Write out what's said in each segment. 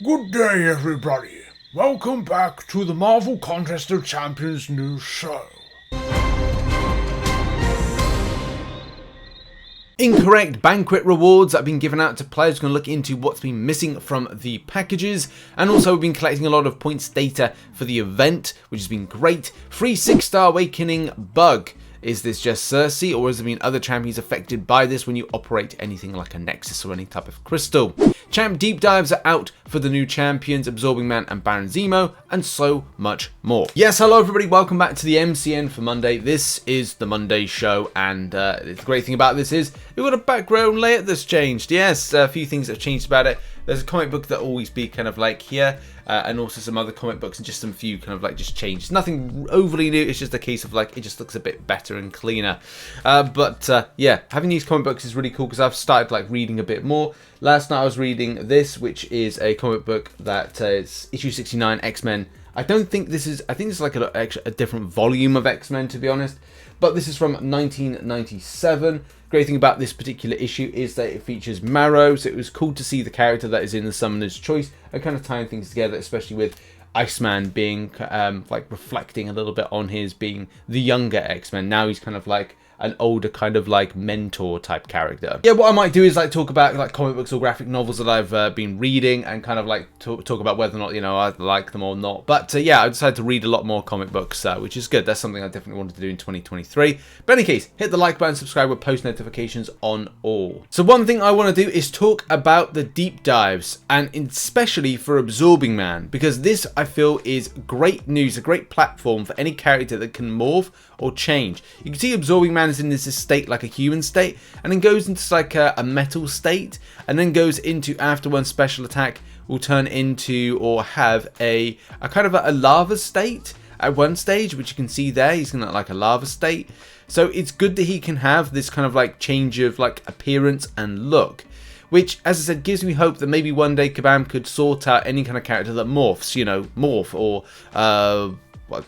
Good day, everybody. Welcome back to the Marvel Contest of Champions news show. Incorrect banquet rewards that have been given out to players. We're going to look into what's been missing from the packages, and also we've been collecting a lot of points data for the event, which has been great. Free 6-star Awakening bug. Is this just Sersi, or has there been other champions affected by this when you operate anything like a Nexus or any type of crystal? Champ deep dives are out for the new champions, Absorbing Man and Baron Zemo, and so much more. Yes, hello everybody, welcome back to the MCN for Monday. This is the Monday show, and the great thing about this is we've got a background layout that's changed. Yes, a few things that have changed about it. There's a comic book that will always be kind of like here, and also some other comic books, and just some few kind of like just changes. Nothing overly new, it's just a case of like it just looks a bit better and cleaner. Yeah, having these comic books is really cool because I've started like reading a bit more. Last night I was reading this, which is a comic book that is issue 69 X-Men. I think this is like a different volume of X-Men, to be honest. But this is from 1997. Great thing about this particular issue is that it features Marrow, so it was cool to see the character that is in the Summoner's Choice and kind of tying things together, especially with Iceman being like reflecting a little bit on his being the younger X-Men. Now he's kind of like an older kind of like mentor type character. Yeah, what I might do is like talk about like comic books or graphic novels that I've been reading, and kind of like talk about whether or not, you know, I like them or not. But yeah, I decided to read a lot more comic books, which is good. That's something I definitely wanted to do in 2023. But in any case, hit the like button, subscribe with post notifications on all. So one thing I want to do is talk about the deep dives, and especially for Absorbing Man, because this I feel is great news, a great platform for any character that can morph or change. You can see Absorbing Man is in this state like a human state, and then goes into like a metal state, and then goes into, after one special attack, will turn into or have a kind of a lava state at one stage, which you can see there. He's in like a lava state. So it's good that he can have this kind of like change of like appearance and look, which, as I said, gives me hope that maybe one day Kabam could sort out any kind of character that morphs, you know, morph, or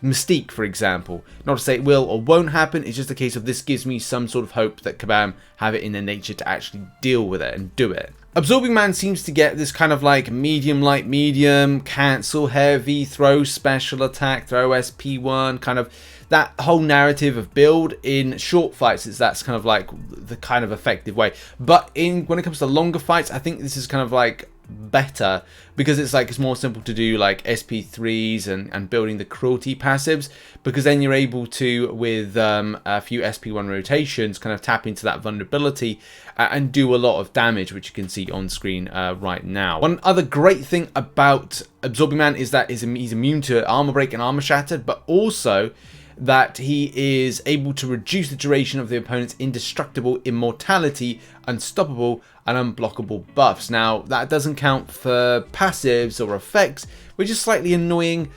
Mystique, for example. Not to say it will or won't happen, it's just a case of this gives me some sort of hope that Kabam have it in their nature to actually deal with it and do it. Absorbing Man seems to get this kind of like medium, light, medium, cancel, heavy, throw special attack, throw SP1, kind of that whole narrative of build in short fights. That's kind of like the kind of effective way. But when it comes to longer fights, I think this is kind of like better, because it's more simple to do like SP3s and building the cruelty passives, because then you're able to, with a few SP1 rotations, kind of tap into that vulnerability and do a lot of damage, which you can see on screen right now. One other great thing about Absorbing Man is that he's immune to armor break and armor shattered, but also that he is able to reduce the duration of the opponent's indestructible, immortality, unstoppable, and unblockable buffs. Now, that doesn't count for passives or effects, which is slightly annoying,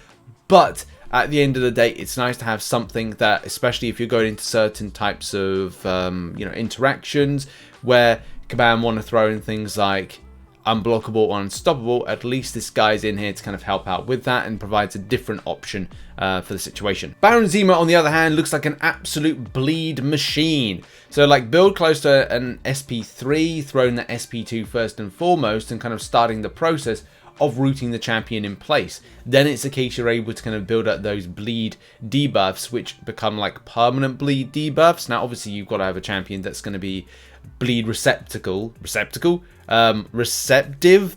but at the end of the day, it's nice to have something that, especially if you're going into certain types of interactions where Kabam want to throw in things like unblockable or unstoppable, at least this guy's in here to kind of help out with that and provides a different option for the situation. Baron Zemo, on the other hand, looks like an absolute bleed machine. So like build close to an SP3, throwing the SP2 first and foremost, and kind of starting the process of rooting the champion in place. Then it's a case you're able to kind of build up those bleed debuffs, which become like permanent bleed debuffs. Now obviously you've got to have a champion that's going to be bleed receptive,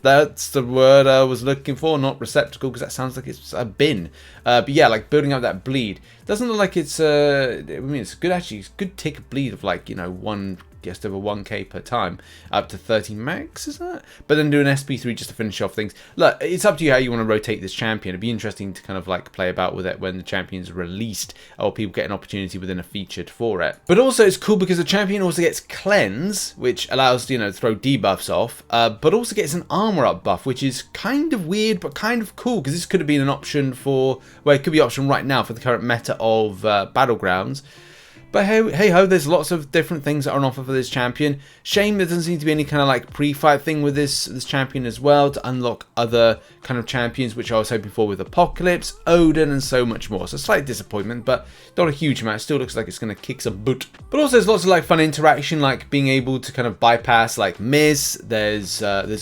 that's the word I was looking for, not receptacle, because that sounds like it's a bin. But yeah, like building up that bleed doesn't look like it's I mean, it's good, actually. It's a good tick of bleed of like, you know, just over 1k per time, up to 30 max, is that? But then do an SP3 just to finish off things. Look, it's up to you how you want to rotate this champion. It'd be interesting to kind of like play about with it when the champion's released, or people get an opportunity within a featured for it. But also it's cool because the champion also gets cleanse, which allows, you know, to throw debuffs off, but also gets an armor up buff, which is kind of weird but kind of cool, because this could have been an option for, well, it could be an option right now for the current meta of Battlegrounds. But hey ho, there's lots of different things that are on offer for this champion. Shame there doesn't seem to be any kind of like pre-fight thing with this champion as well to unlock other kind of champions, which I was hoping for with Apocalypse, Odin, and so much more. So slight disappointment, but not a huge amount. It still looks like it's going to kick some boot. But also there's lots of like fun interaction, like being able to kind of bypass like miss. There's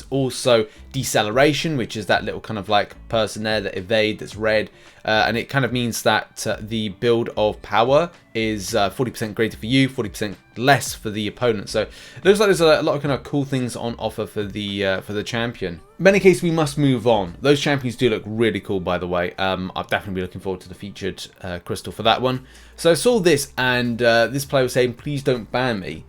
also deceleration, which is that little kind of like person there that evade that's red. And it kind of means that the build of power is 40% greater for you, 40% less for the opponent. So it looks like there's a lot of kind of cool things on offer for the champion. In any case, we must move on. Those champions do look really cool, by the way. I'll definitely be looking forward to the featured crystal for that one. So I saw this, and this player was saying, please don't ban me.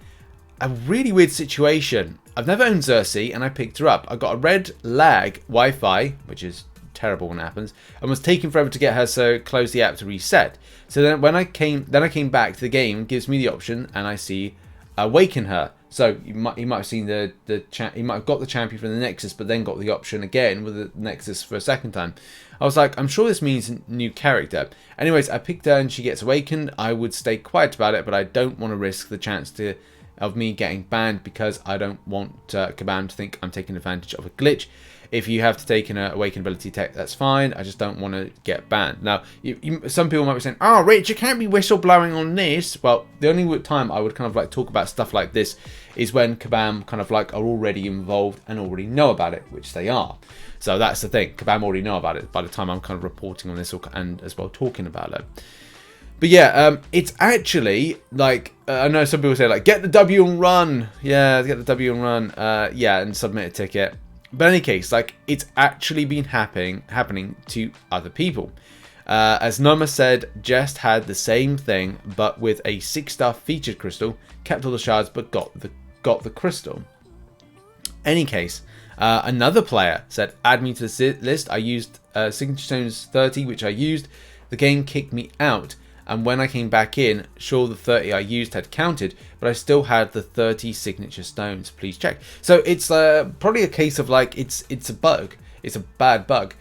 A really weird situation. I've never owned Sersi, and I picked her up. I got a red lag Wi-Fi, which is terrible when it happens, and was taking forever to get her, so closed the app to reset. So then when I came back to the game, it gives me the option, and I see Awaken her. So you might have seen he might have got the champion from the Nexus, but then got the option again with the Nexus for a second time. I was like, I'm sure this means new character. Anyways, I picked her and she gets awakened. I would stay quiet about it, but I don't want to risk the chance of me getting banned, because I don't want Kabam to think I'm taking advantage of a glitch. If you have to take an Awaken ability tech, that's fine. I just don't want to get banned. Now, some people might be saying, oh, Rich, you can't be whistleblowing on this. Well, the only time I would kind of like talk about stuff like this is when Kabam kind of like are already involved and already know about it, which they are. So that's the thing. Kabam already know about it by the time I'm kind of reporting on this and as well talking about it. But yeah, it's actually like, I know some people say like, get the W and run. Yeah, get the W and run. Yeah, and submit a ticket. But in any case, like, it's actually been happening to other people. As Noma said, Jest had the same thing, but with a 6-star featured crystal, kept all the shards, but got the crystal. Any case, another player said, add me to the list. I used Signature Stones 30, which I used. The game kicked me out. And when I came back in, sure, the 30 I used had counted, but I still had the 30 signature stones. Please check. So it's probably a case of like it's a bug. It's a bad bug.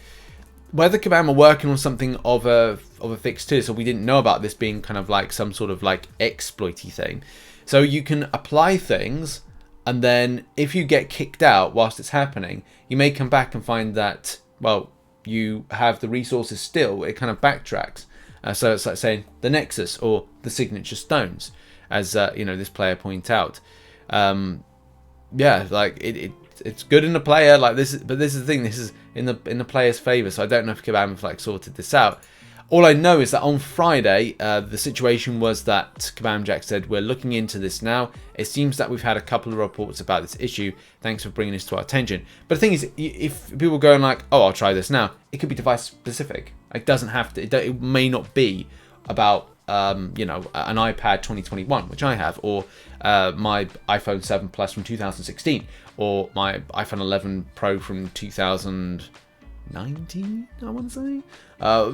Whether Kabam are working on something of a fix too, so we didn't know about this being kind of like some sort of like exploity thing. So you can apply things, and then if you get kicked out whilst it's happening, you may come back and find that, well, you have the resources still. It kind of backtracks. So it's like saying the Nexus or the signature stones, as you know, this player point out. Yeah, like it's good in the player like this, but this is the thing. This is in the player's favor. So I don't know if Kabam have like sorted this out. All I know is that on Friday, the situation was that Kabam Jack said, we're looking into this now. It seems that we've had a couple of reports about this issue. Thanks for bringing this to our attention. But the thing is, if people are going like, oh, I'll try this now, it could be device specific. It doesn't have to, it may not be about, you know, an iPad 2021, which I have, or my iPhone 7 Plus from 2016, or my iPhone 11 Pro from 2019, I want to say.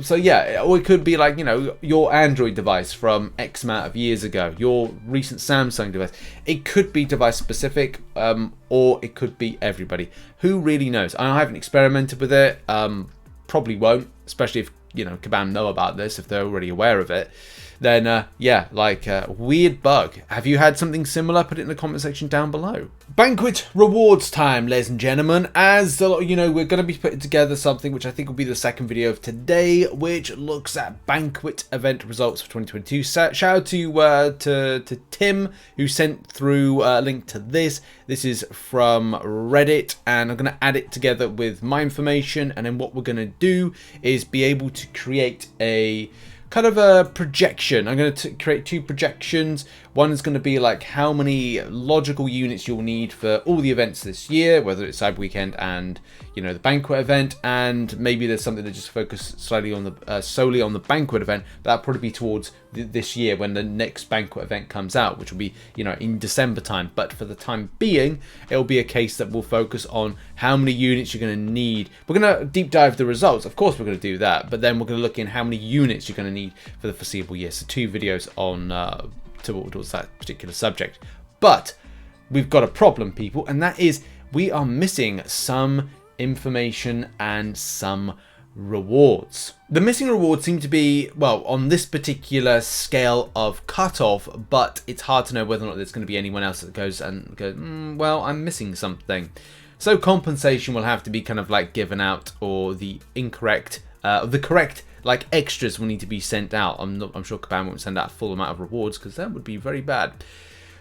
So yeah, or it could be like, you know, your Android device from X amount of years ago, your recent Samsung device. It could be device specific, or it could be everybody. Who really knows? I haven't experimented with it. Probably won't, especially if, you know, Kabam know about this, if they're already aware of it. Then yeah, like weird bug. Have you had something similar? Put it in the comment section down below. Banquet rewards time, ladies and gentlemen. As you know, we're going to be putting together something which I think will be the second video of today, which looks at banquet event results for 2022. Shout out to Tim, who sent through a link to this. This is from Reddit, and I'm going to add it together with my information, and then what we're going to do is be able to create a kind of a projection. I'm going to create two projections. One is going to be like how many logical units you'll need for all the events this year, whether it's Cyber Weekend and, you know, the banquet event, and maybe there's something that just focus slightly on the solely on the banquet event. That'll probably be towards this year when the next banquet event comes out, which will be, you know, in December time. But for the time being, it'll be a case that we'll focus on how many units you're going to need. We're going to deep dive the results, of course we're going to do that, but then we're going to look in how many units you're going to need for the foreseeable year. So 2 videos on towards that particular subject. But we've got a problem, people, and that is we are missing some information and some rewards. The missing rewards seem to be, well, on this particular scale of cutoff, but it's hard to know whether or not there's going to be anyone else that goes, well, I'm missing something. So compensation will have to be kind of like given out, or the correct like extras will need to be sent out. I'm sure Kabam won't send out a full amount of rewards because that would be very bad.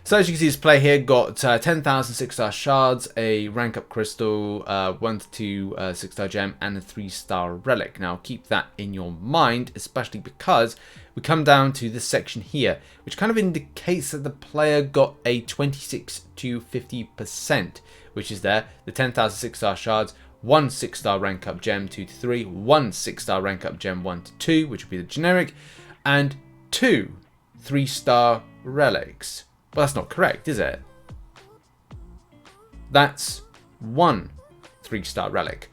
So as you can see, this player here got 10,000 6-star shards, a rank up crystal, 1 to 2 6-star gem, and a 3-star relic. Now keep that in your mind, especially because we come down to this section here, which kind of indicates that the player got a 26 to 50%, which is there. The 10,000 6-star shards, 1 6-star rank up gem 2 to 3, 1 6-star rank up gem 1 to 2, which would be the generic, and 2 3-star relics. Well, that's not correct, is it? That's 1 3-star relic.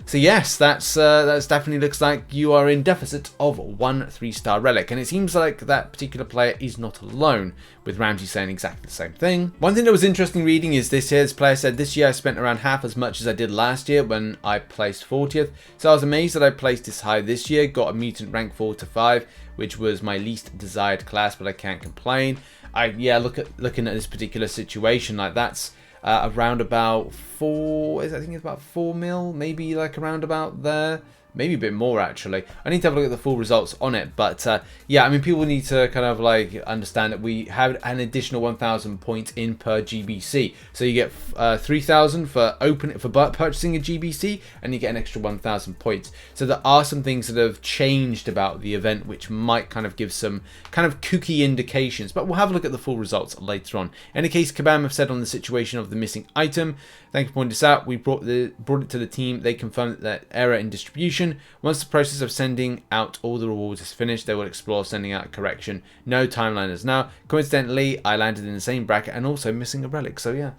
So yes, that's definitely looks like you are in deficit of 1 3-star relic, and it seems like that particular player is not alone, with Ramsey saying exactly the same thing. One thing that was interesting reading is this year's player said, this year I spent around half as much as I did last year when I placed 40th, so I was amazed that I placed this high this year, got a mutant rank 4 to 5, which was my least desired class, but I can't complain. Looking at this particular situation, like that's around about 4, I think it's about 4 mil, maybe like around about there, maybe a bit more actually. I need to have a look at the full results on it, but yeah, I mean, people need to kind of like understand that we have an additional 1,000 points in per GBC, so you get 3,000 for purchasing a GBC, and you get an extra 1,000 points. So there are some things that have changed about the event which might kind of give some kind of kooky indications, but we'll have a look at the full results later on. In any case, Kabam have said on the situation of the missing item, thank you for pointing this out, we brought it to the team, they confirmed that error in distribution. Once the process of sending out all the rewards is finished, they will explore sending out a correction. No timeline as now. Coincidentally, I landed in the same bracket and also missing a relic. So yeah,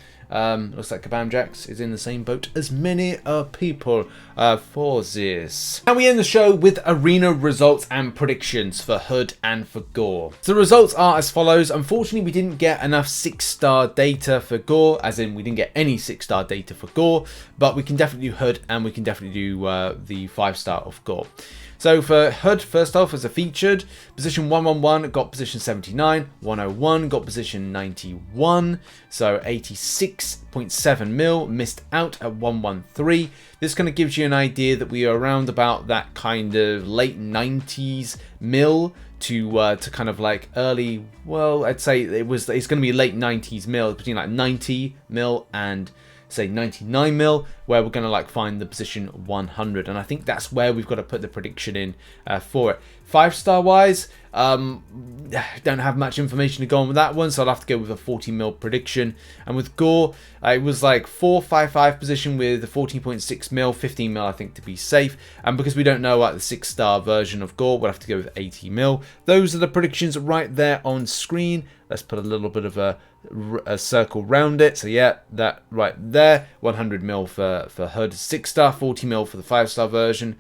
looks like Kabam Jax is in the same boat as many people for this. Now we end the show with arena results and predictions for Hood and for Gorr. So the results are as follows. Unfortunately, we didn't get enough 6-star data for Gorr, as in we didn't get any 6-star data for Gorr, but we can definitely do Hood and we can definitely do the 5-star of Gorr. So for Hood, first off, as a featured, position 111 got position 79, 101 got position 91, so 86.7 mil, missed out at 113. This kind of gives you an idea that we are around about that kind of late 90s mil to kind of like early, well, I'd say it's going to be late 90s mil, between like 90 mil and say 99 mil, where we're going to like find the position 100, and I think that's where we've got to put the prediction in for it. 5-star wise, don't have much information to go on with that one, so I'll have to go with a 40 mil prediction. And with Gorr, it was like 455 position with a 14.6 mil, 15 mil I think to be safe, and because we don't know the 6-star version of Gorr, we'll have to go with 80 mil. Those are the predictions right there on screen. Let's put a little bit of a circle round it. So yeah, that right there, 100 mil for Hood 6-star, 40 mil for the 5-star version,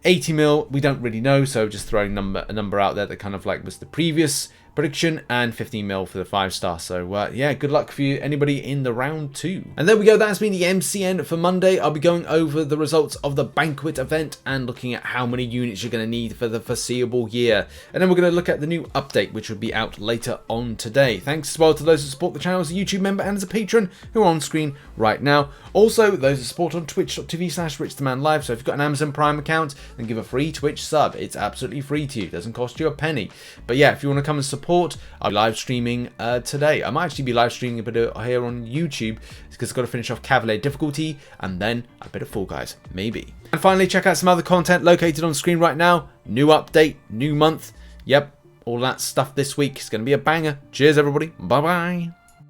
80 mil we don't really know, so just throwing a number out there that kind of like was the previous prediction, and 15 mil for the 5-star. So yeah, good luck for you, anybody in the round 2. And there we go, that's been the MCN for Monday. I'll be going over the results of the Banquet event and looking at how many units you're going to need for the foreseeable year. And then we're going to look at the new update, which will be out later on today. Thanks as well to those who support the channel as a YouTube member and as a patron, who are on screen right now. Also, those who support on twitch.tv/RichTheMan live. So if you've got an Amazon Prime account, then give a free Twitch sub. It's absolutely free to you. It doesn't cost you a penny. But yeah, if you want to come and support, I'll be live streaming today. I might actually be live streaming a bit here on YouTube because I've got to finish off Cavalier difficulty and then a bit of Fall Guys, maybe. And finally, check out some other content located on screen right now. New update, new month. Yep, all that stuff this week is going to be a banger. Cheers, everybody. Bye-bye.